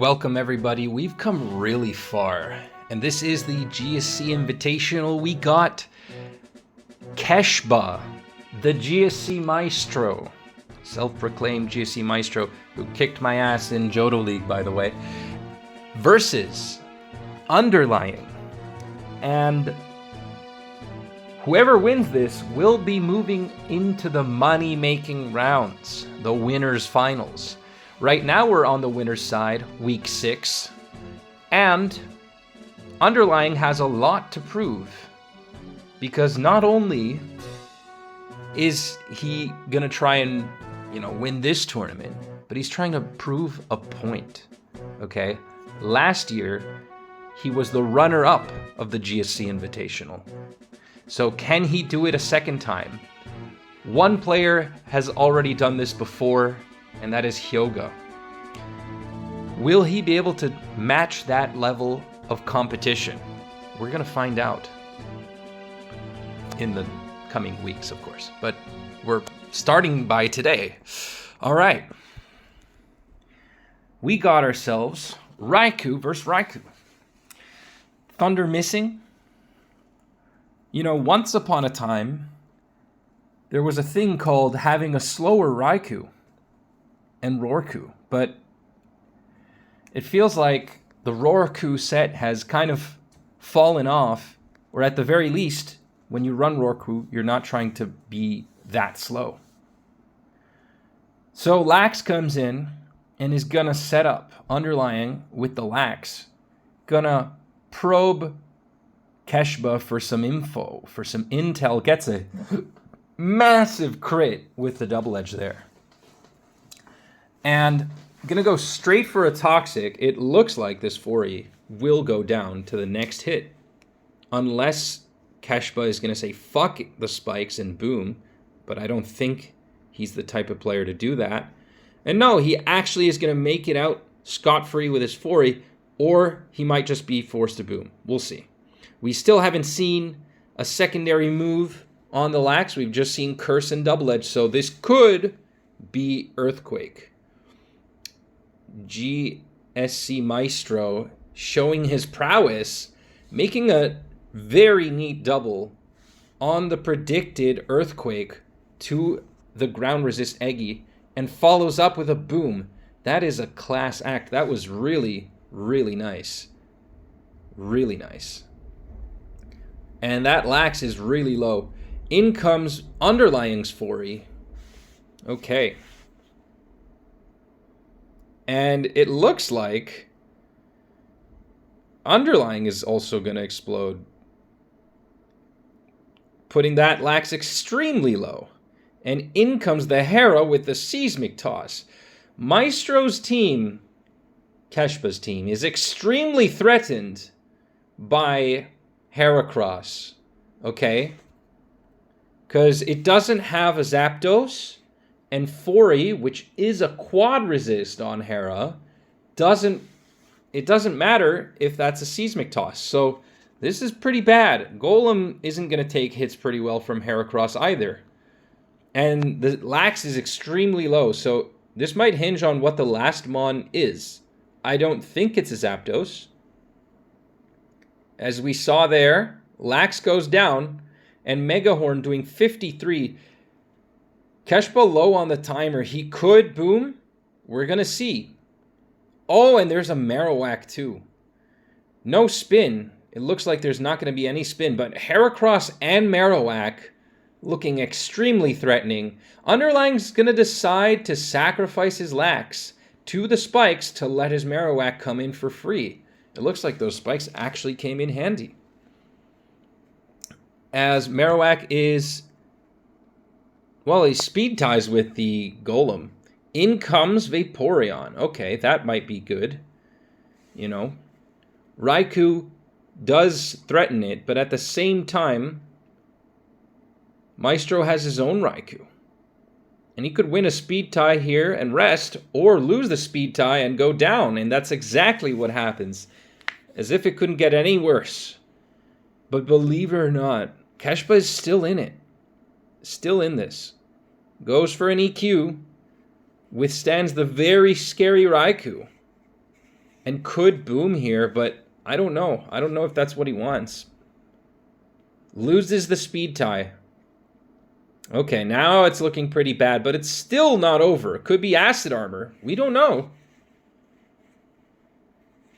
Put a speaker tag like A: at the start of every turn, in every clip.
A: Welcome everybody, we've come really far, and this is the GSC Invitational. We got Keshbah, the GSC Maestro, self-proclaimed GSC Maestro, who kicked my ass in Johto League, by the way, versus Underlying. And whoever wins this will be moving into the money-making rounds, the Winners Finals. Right now we're on the winner's side, week 6, and Underlying has a lot to prove, because not only is he gonna try and, win this tournament, but he's trying to prove a point, okay? Last year, he was the runner-up of the GSC Invitational. So can he do it a second time? One player has already done this before, and that is Hyoga. Will he be able to match that level of competition? We're gonna find out in the coming weeks, of course, but we're starting by today. All right. We got ourselves Raikou versus Raikou. Thunder missing. Once upon a time, there was a thing called having a slower Raikou and Rorkou, but it feels like the Rorkou set has kind of fallen off, or at the very least, when you run Rorkou, you're not trying to be that slow. So Lax comes in and is gonna set up Underlying with the Lax, gonna probe Keshbah for some info, for some intel, gets a massive crit with the double edge there. And gonna go straight for a Toxic. It looks like this 4E will go down to the next hit, unless Keshbah is gonna say fuck the spikes and boom, but I don't think he's the type of player to do that. And no, he actually is gonna make it out scot-free with his 4E, or he might just be forced to boom. We'll see. We still haven't seen a secondary move on the Lax. We've just seen Curse and Double Edge, so this could be Earthquake. GSC Maestro showing his prowess, making a very neat double on the predicted Earthquake to the ground resist Eggy, and follows up with a boom. That is a class act. That was really, really nice. Really nice. And that Lax is really low. In comes Underlying's 4E. Okay. And it looks like Underlying is also going to explode, putting that Lax extremely low. And in comes the Hera with the Seismic Toss. Maestro's team, Keshbah's team, is extremely threatened by Heracross, okay? Because it doesn't have a Zapdos, and 4E, which is a quad resist on Hera, it doesn't matter if that's a Seismic Toss. So this is pretty bad. Golem isn't going to take hits pretty well from Heracross either. And the Lax is extremely low, so this might hinge on what the last Mon is. I don't think it's a Zapdos. As we saw there, Lax goes down, and Megahorn doing 53. Keshbah low on the timer. He could boom. We're going to see. Oh, and there's a Marowak too. No spin. It looks like there's not going to be any spin, but Heracross and Marowak looking extremely threatening. Underlying's going to decide to sacrifice his Lax to the spikes to let his Marowak come in for free. It looks like those spikes actually came in handy, as Marowak is, well, he speed ties with the Golem. In comes Vaporeon. Okay, that might be good. Raikou does threaten it, but at the same time, Maestro has his own Raikou. And he could win a speed tie here and rest, or lose the speed tie and go down, and that's exactly what happens. As if it couldn't get any worse. But believe it or not, Keshbah is still in it. Still in this. Goes for an EQ. Withstands the very scary Raikou. and could boom here, but I don't know. I don't know if that's what he wants. Loses the speed tie. Okay, now it's looking pretty bad, but it's still not over. It could be acid armor. We don't know.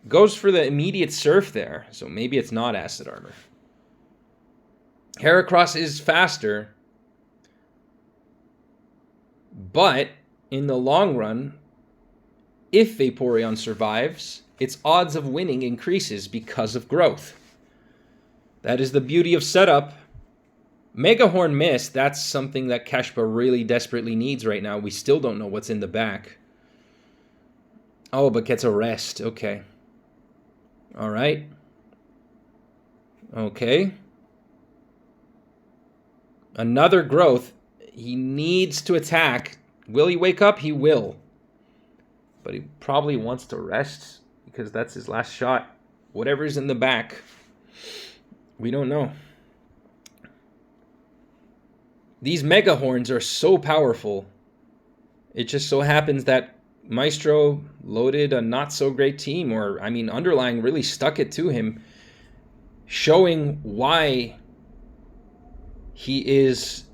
A: Goes for the immediate surf there, so maybe it's not acid armor. Heracross is faster, but in the long run, if Vaporeon survives, its odds of winning increases because of growth. That is the beauty of setup. Megahorn missed. That's something that Keshbah really desperately needs right now. We still don't know what's in the back. Oh, but gets a rest. Okay. All right. Okay. Another growth. He needs to attack. Will he wake up? He will. But he probably wants to rest because that's his last shot. Whatever's in the back. We don't know. These Mega Horns are so powerful. It just so happens that Maestro loaded a not-so-great team, or, I mean, Underlying really stuck it to him, showing why he is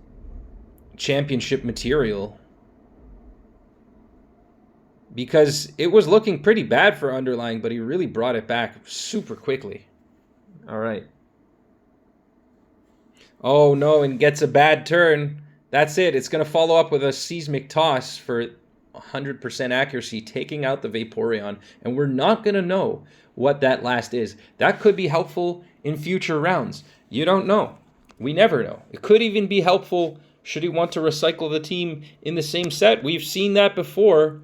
A: championship material. Because it was looking pretty bad for Underlying, but he really brought it back super quickly. All right. Oh, no, and gets a bad turn. That's it. It's going to follow up with a Seismic Toss for 100% accuracy, taking out the Vaporeon. And we're not going to know what that last is. That could be helpful in future rounds. You don't know. We never know. It could even be helpful should he want to recycle the team in the same set. We've seen that before.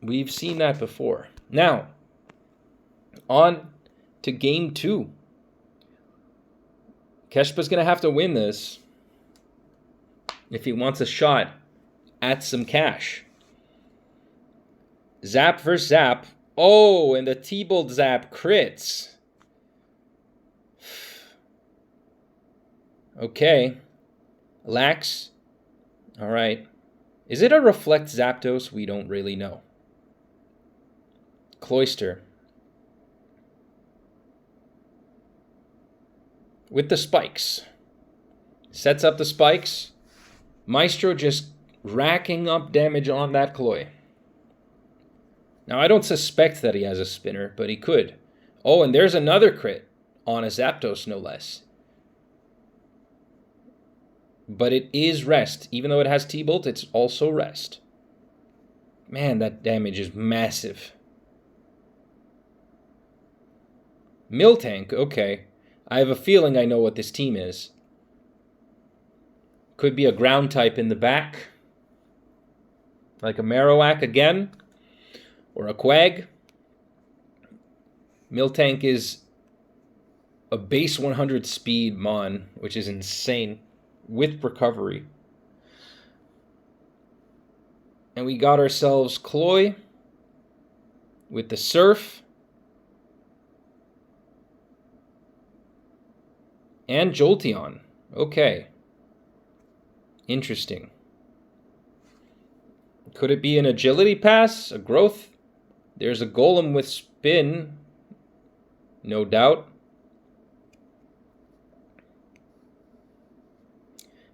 A: We've seen that before. Now, on to game 2. Keshbah's going to have to win this if he wants a shot at some cash. Zap versus Zap. Oh, and the T-Bolt Zap crits. Okay. Lax. All right. Is it a Reflect Zapdos? We don't really know. Cloyster. With the spikes. Sets up the spikes. Maestro just racking up damage on that Cloy. Now, I don't suspect that he has a spinner, but he could. Oh, and there's another crit on a Zapdos, no less. But it is rest. Even though it has T-Bolt, it's also rest. Man, that damage is massive. Miltank, okay. I have a feeling I know what this team is. Could be a ground type in the back. Like a Marowak again. Or a Quag. Miltank is a base 100 speed Mon, which is insane. With recovery. And we got ourselves Cloy. With the Surf. And Jolteon. Okay. Interesting. Could it be an agility pass? A growth? There's a Golem with spin. No doubt.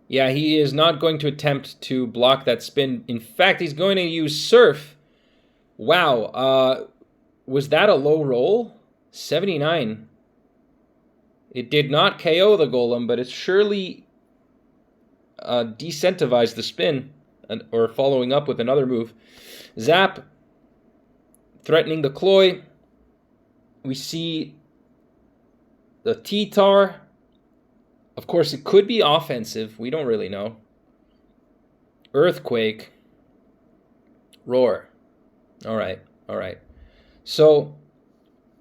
A: Yeah, he is not going to attempt to block that spin. In fact, he's going to use Surf. Wow. Was that a low roll? 79. It did not KO the Golem, but it surely decentivized the spin, or following up with another move. Zap, threatening the Cloy. We see the T-Tar. Of course, it could be offensive. We don't really know. Earthquake. Roar. All right. So,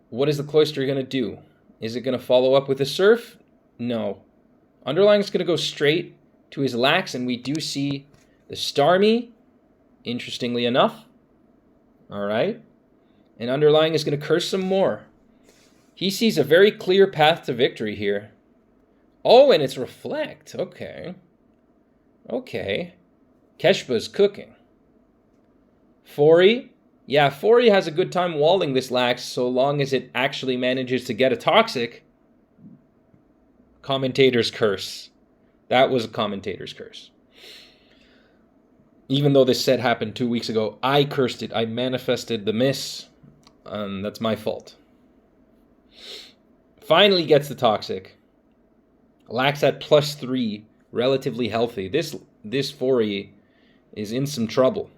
A: what is the Cloyster going to do? Is it going to follow up with a Surf? No. Underlying is going to go straight to his Lax, and we do see the Starmie, interestingly enough. All right. And Underlying is going to curse some more. He sees a very clear path to victory here. Oh, and it's Reflect. Okay. Keshbah's cooking. Fori. Yeah, Fori has a good time walling this lax so long as it actually manages to get a toxic. Commentator's curse. That was a commentator's curse. Even though this set happened 2 weeks ago, I cursed it. I manifested the miss. That's my fault. Finally gets the toxic. Lax at +3. Relatively healthy. This Fori is in some trouble.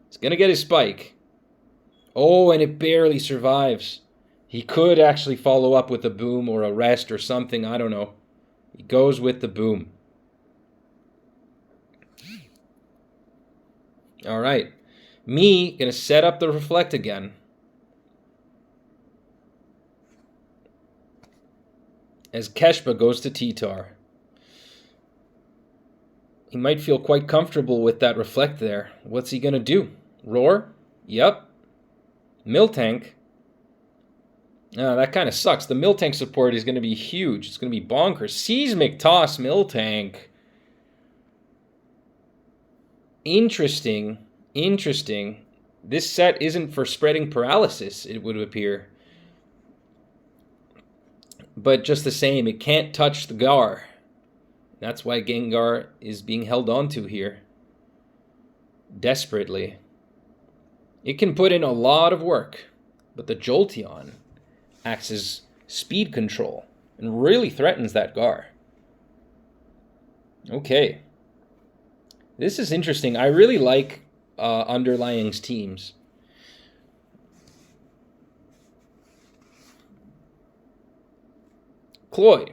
A: He's going to get his spike. Oh, and it barely survives. He could actually follow up with a boom or a rest or something. I don't know. He goes with the boom. All right. Me, going to set up the reflect again. As Keshbah goes to T-Tar. He might feel quite comfortable with that reflect there. What's he going to do? Roar? Yep. Miltank. That kind of sucks. The Miltank support is going to be huge. It's going to be bonkers. Seismic Toss Miltank. Interesting. This set isn't for spreading paralysis, it would appear. But just the same, it can't touch the Gar. That's why Gengar is being held onto here. Desperately. It can put in a lot of work, but the Jolteon acts as speed control and really threatens that Gar. Okay. This is interesting. I really like Underlying's teams. Cloy.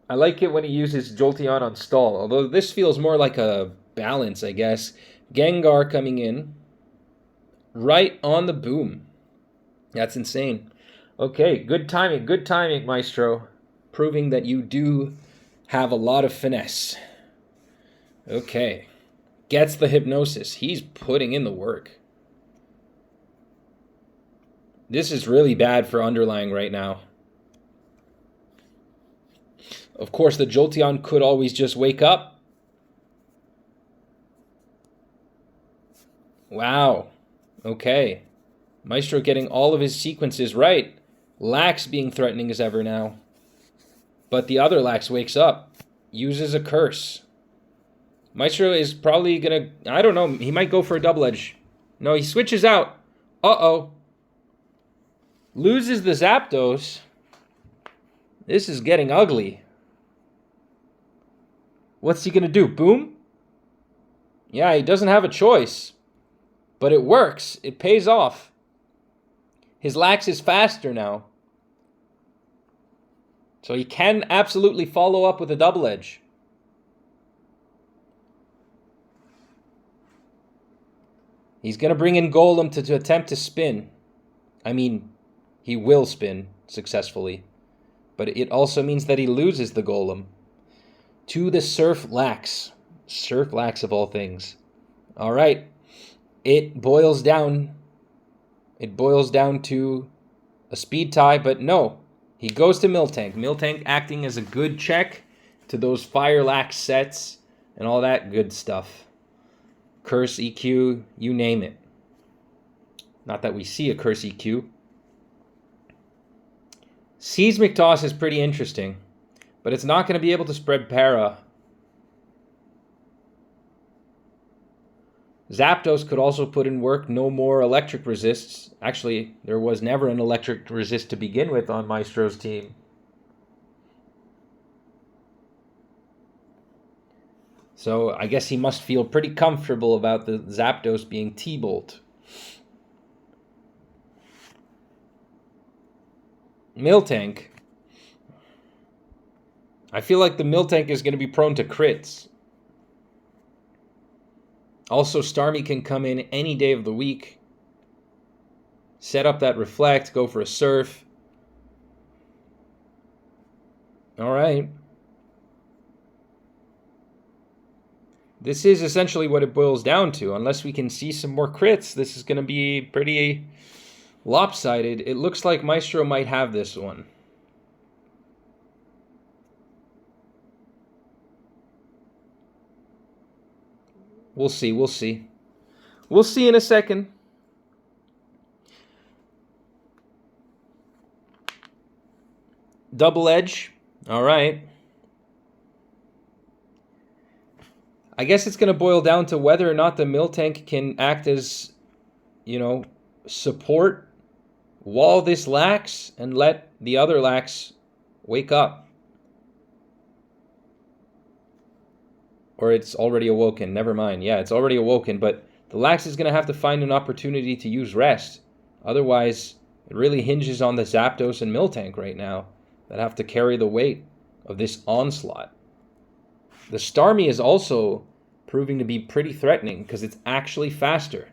A: I like it when he uses Jolteon on stall, although this feels more like a balance, I guess. Gengar coming in. Right on the boom. That's insane. Okay, good timing, Maestro. Proving that you do have a lot of finesse. Okay. Gets the hypnosis. He's putting in the work. This is really bad for Underlying right now. Of course, the Jolteon could always just wake up. Wow. Okay. Maestro getting all of his sequences right. Lax being threatening as ever now. But the other Lax wakes up. Uses a curse. Maestro is probably going to... I don't know. He might go for a double edge. No, he switches out. Uh-oh. Loses the Zapdos. This is getting ugly. What's he going to do? Boom? Yeah, he doesn't have a choice. But it works. It pays off. His Lax is faster now. So he can absolutely follow up with a double edge. He's going to bring in Golem to attempt to spin. I mean, he will spin successfully. But it also means that he loses the Golem. To the Surf Lax. Surf Lax of all things. All right. It boils down. It boils down to a speed tie, but no. He goes to Miltank. Miltank acting as a good check to those Fire Lax sets and all that good stuff. Curse EQ, you name it. Not that we see a Curse EQ. Seismic Toss is pretty interesting, but it's not going to be able to spread para. Zapdos could also put in work. No more electric resists. Actually, there was never an electric resist to begin with on Maestro's team. So I guess he must feel pretty comfortable about the Zapdos being T-Bolt. Miltank. I feel like the Miltank is going to be prone to crits. Also, Starmie can come in any day of the week. Set up that reflect, go for a surf. All right. This is essentially what it boils down to. Unless we can see some more crits, this is going to be pretty lopsided. It looks like Maestro might have this one. We'll see. We'll see in a second. Double edge. All right. I guess it's going to boil down to whether or not the mill tank can act as, support, wall this lax, and let the other lax wake up. Or it's already awoken. Never mind. Yeah, it's already awoken, but the lax is going to have to find an opportunity to use rest. Otherwise, it really hinges on the Zapdos and mill tank right now that have to carry the weight of this onslaught. The Starmie is also proving to be pretty threatening because it's actually faster.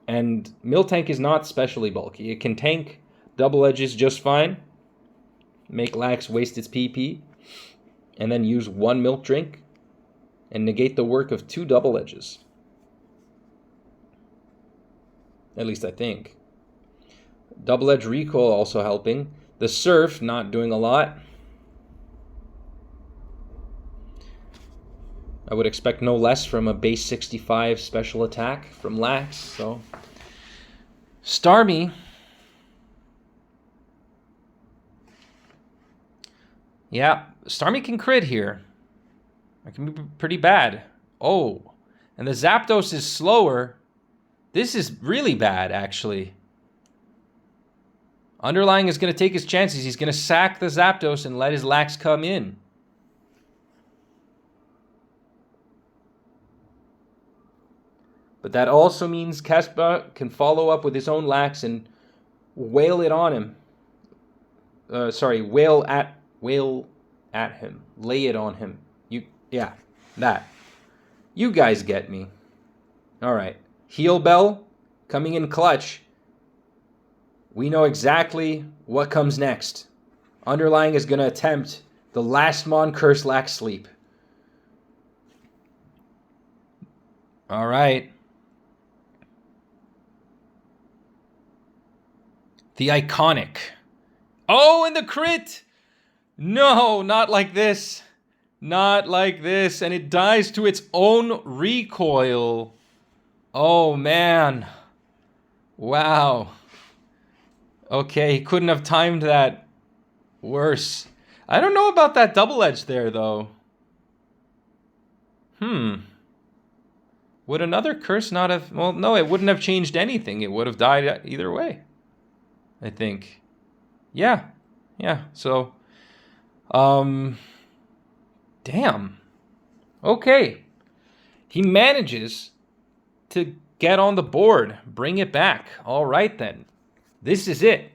A: And Miltank is not specially bulky. It can tank double edges just fine, make Lax waste its PP, and then use one milk drink and negate the work of two double edges. At least I think. Double edge recoil also helping. The Surf not doing a lot. I would expect no less from a base 65 special attack from Lax. So, Starmie. Yeah, Starmie can crit here. It can be pretty bad. Oh, and the Zapdos is slower. This is really bad, actually. Underlying is going to take his chances. He's going to sack the Zapdos and let his Lax come in. But that also means Keshbah can follow up with his own Lax and wail it on him. Wail at him. Lay it on him. That. You guys get me. All right. Heal Bell coming in clutch. We know exactly what comes next. Underlying is going to attempt the last Mon Curse Lax Sleep. All right. The iconic. Oh, and the crit! No, not like this. Not like this. And it dies to its own recoil. Oh, man. Wow. Okay, he couldn't have timed that worse. I don't know about that double edge there, though. Would another curse not have... Well, no, it wouldn't have changed anything. It would have died either way, I think. Yeah. So, damn. Okay. He manages to get on the board. Bring it back. All right, then. This is it.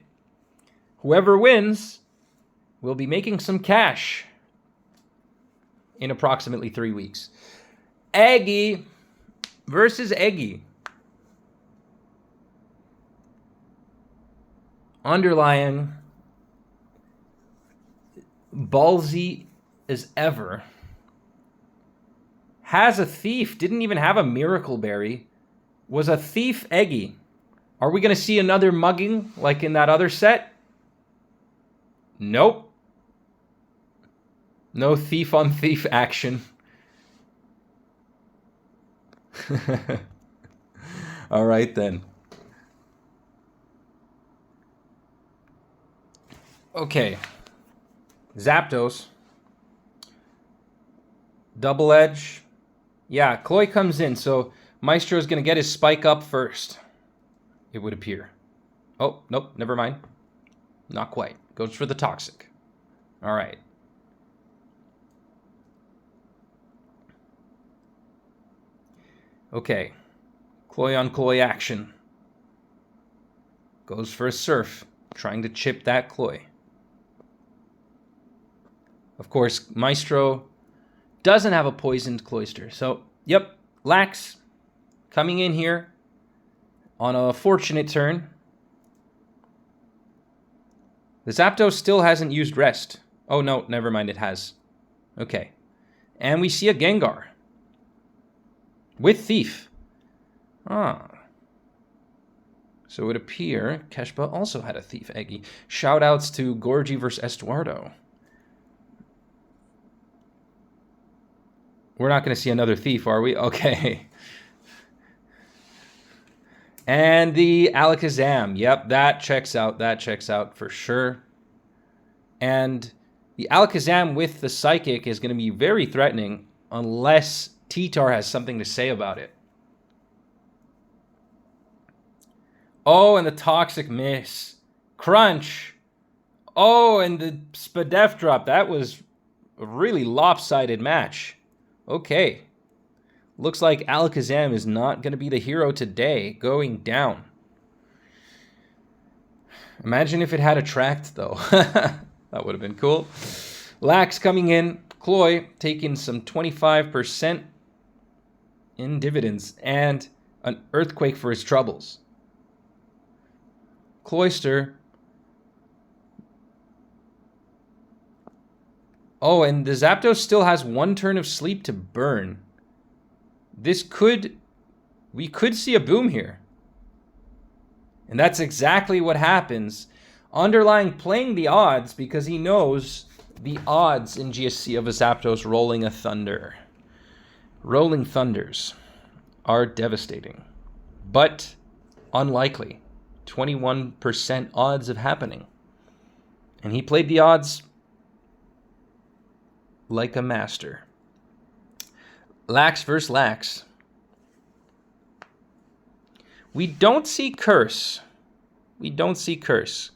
A: Whoever wins will be making some cash in approximately 3 weeks. Eggy versus Eggy. Underlying, ballsy as ever. Has a thief. Didn't even have a Miracle Berry. Was a thief Eggy. Are we going to see another mugging like in that other set? Nope. No thief on thief action. All right, then. Okay. Zapdos. Double edge. Yeah, Chloe comes in, so Maestro's going to get his spike up first, it would appear. Oh, nope, never mind. Not quite. Goes for the toxic. All right. Okay. Chloe on Chloe action. Goes for a Surf, trying to chip that Chloe. Of course, Maestro doesn't have a poisoned Cloyster. So, yep, Lax coming in here on a fortunate turn. The Zapdos still hasn't used rest. Oh, no, never mind, it has. Okay. And we see a Gengar. With Thief. So it would appear Keshbah also had a Thief Eggy. Shoutouts to Gorgie versus Estuardo. We're not going to see another thief, are we? Okay. And the Alakazam. Yep, that checks out. That checks out for sure. And the Alakazam with the Psychic is going to be very threatening unless T-Tar has something to say about it. Oh, and the Toxic Miss. Crunch. Oh, and the Spadef drop. That was a really lopsided match. Okay. Looks like Alakazam is not going to be the hero today, going down. Imagine if it had attract, though. That would have been cool. Lax coming in. Cloy taking some 25% in dividends and an Earthquake for his troubles. Cloyster. Oh, and the Zapdos still has one turn of sleep to burn. We could see a boom here. And that's exactly what happens. Underlying playing the odds because he knows the odds in GSC of a Zapdos rolling a Thunder. Rolling Thunders are devastating, but unlikely. 21% odds of happening. And he played the odds like a master. Lax versus Lax. We don't see Curse. We don't see Curse.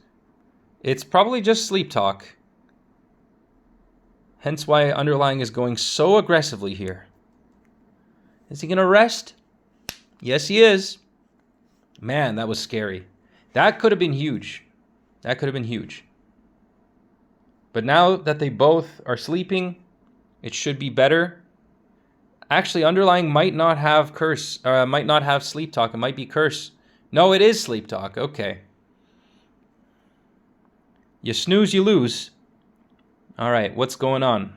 A: It's probably just Sleep Talk. Hence why Underlying is going so aggressively here. Is he going to rest? Yes, he is. Man, that was scary. That could have been huge. That could have been huge. But now that they both are sleeping, it should be better. Actually, Underlying might not have Curse, might not have Sleep Talk. It might be Curse. No, it is Sleep Talk. Okay. You snooze, you lose. All right, what's going on?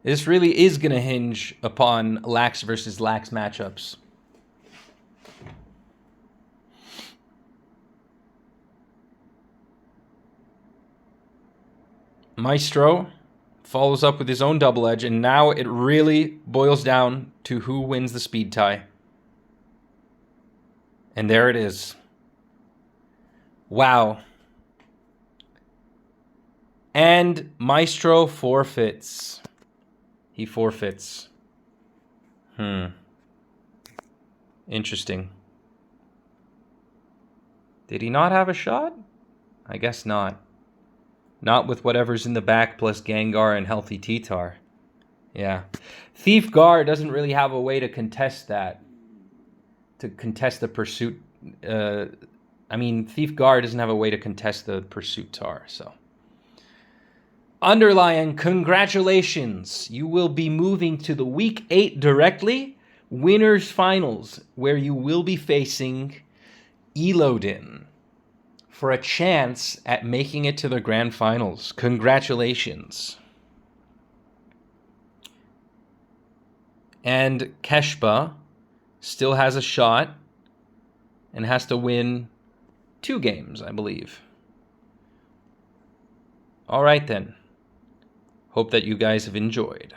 A: This really is going to hinge upon Lax versus Lax matchups. Maestro follows up with his own double edge, and now it really boils down to who wins the speed tie. And there it is. Wow. And Maestro forfeits. He forfeits. Interesting. Did he not have a shot? I guess not. Not with whatever's in the back plus Gengar and healthy T-Tar. Yeah. Thief Gar doesn't really have a way to contest that. To contest the pursuit. Thief Gar doesn't have a way to contest the pursuit Tar, so. Underlying, congratulations. You will be moving to the Week 8 directly. Winners Finals, where you will be facing Elodin for a chance at making it to the Grand Finals. Congratulations. And Keshbah still has a shot and has to win 2 games, I believe. All right, then. Hope that you guys have enjoyed.